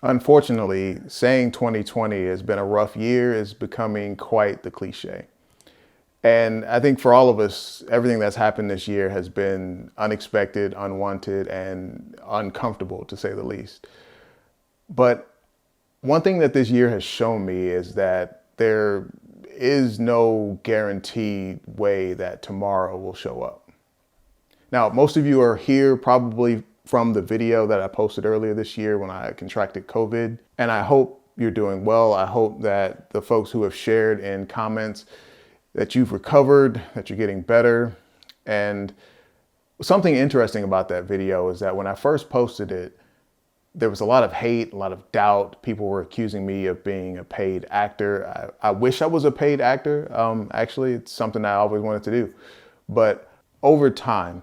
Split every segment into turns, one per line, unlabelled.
Unfortunately, saying 2020 has been a rough year is becoming quite the cliche. And I think for all of us, everything that's happened this year has been unexpected, unwanted, and uncomfortable to say the least. But one thing that this year has shown me is that there is no guaranteed way that tomorrow will show up. Now, most of you are here probably from the video that I posted earlier this year when I contracted COVID. And I hope you're doing well. I hope that the folks who have shared in comments that you've recovered, that you're getting better. And something interesting about that video is that when I first posted it, there was a lot of hate, a lot of doubt. People were accusing me of being a paid actor. I wish I was a paid actor. Actually, it's something I always wanted to do. But over time,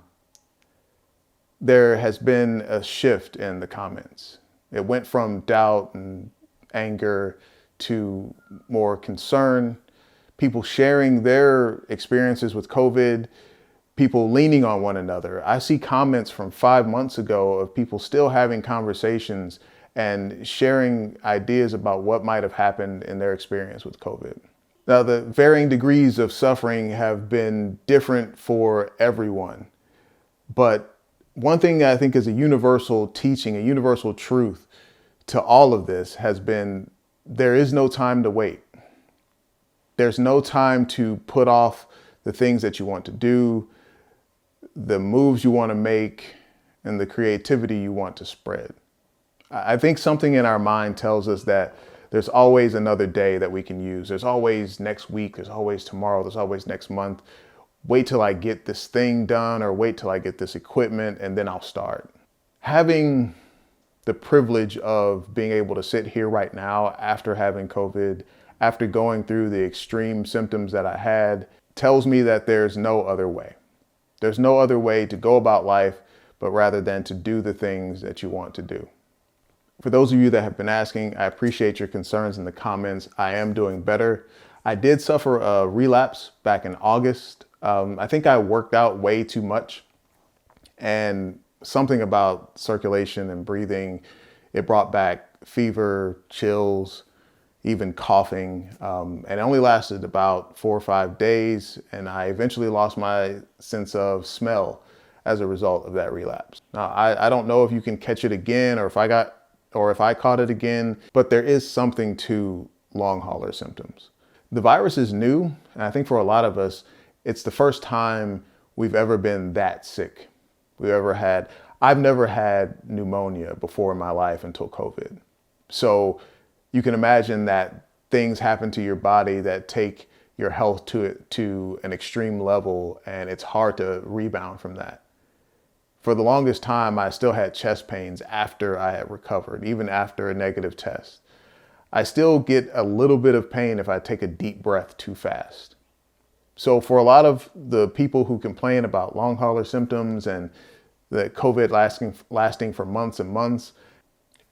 there has been a shift in the comments. It went from doubt and anger to more concern, people sharing their experiences with COVID, people leaning on one another. I see comments from 5 months ago of people still having conversations and sharing ideas about what might have happened in their experience with COVID. Now, the varying degrees of suffering have been different for everyone, but one thing that I think is a universal teaching, a universal truth to all of this has been there is no time to wait. There's no time to put off the things that you want to do, the moves you want to make, and the creativity you want to spread. I think something in our mind tells us that there's always another day that we can use. There's always next week, there's always tomorrow, there's always next month. Wait till I get this thing done or wait till I get this equipment and then I'll start. Having the privilege of being able to sit here right now after having COVID, after going through the extreme symptoms that I had, tells me that there's no other way. There's no other way to go about life, but rather than to do the things that you want to do. For those of you that have been asking, I appreciate your concerns in the comments. I am doing better. I did suffer a relapse back in August. I think I worked out way too much, and something about circulation and breathing, it brought back fever, chills, even coughing, and it only lasted about 4 or 5 days, and I eventually lost my sense of smell as a result of that relapse. Now, I don't know if you can catch it again or if I caught it again, but there is something to long hauler symptoms. The virus is new, and I think for a lot of us, it's the first time we've ever been that sick. I've never had pneumonia before in my life until COVID. So you can imagine that things happen to your body that take your health to an extreme level, and it's hard to rebound from that. For the longest time, I still had chest pains after I had recovered, even after a negative test. I still get a little bit of pain if I take a deep breath too fast. So for a lot of the people who complain about long hauler symptoms and the COVID lasting for months and months,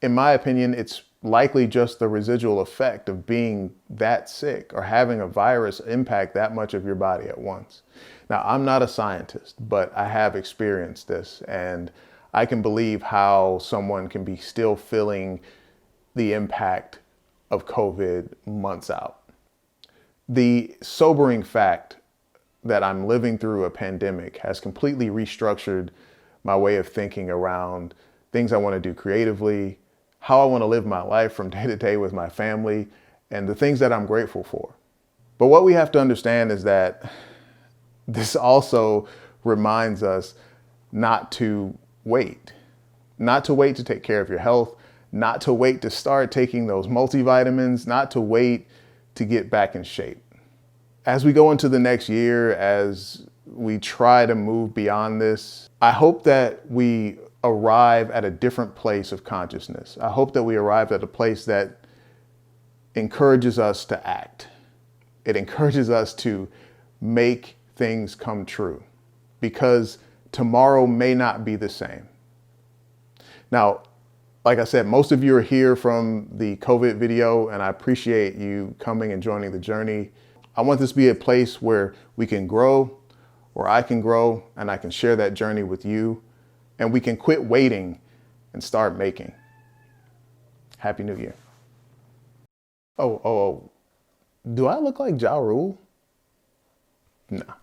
in my opinion, it's likely just the residual effect of being that sick or having a virus impact that much of your body at once. Now, I'm not a scientist, but I have experienced this, and I can believe how someone can be still feeling the impact of COVID months out. The sobering fact that I'm living through a pandemic has completely restructured my way of thinking around things I want to do creatively, how I want to live my life from day to day with my family, and the things that I'm grateful for. But what we have to understand is that this also reminds us not to wait to take care of your health, not to wait to start taking those multivitamins, not to wait to get back in shape. As we go into the next year, as we try to move beyond this, I hope that we arrive at a different place of consciousness. I hope that we arrive at a place that encourages us to act. It encourages us to make things come true, because tomorrow may not be the same. Now, like I said, most of you are here from the COVID video, and I appreciate you coming and joining the journey. I want this to be a place where we can grow, where I can grow, and I can share that journey with you, and we can quit waiting and start making. Happy New Year. Oh, do I look like Ja Rule? Nah.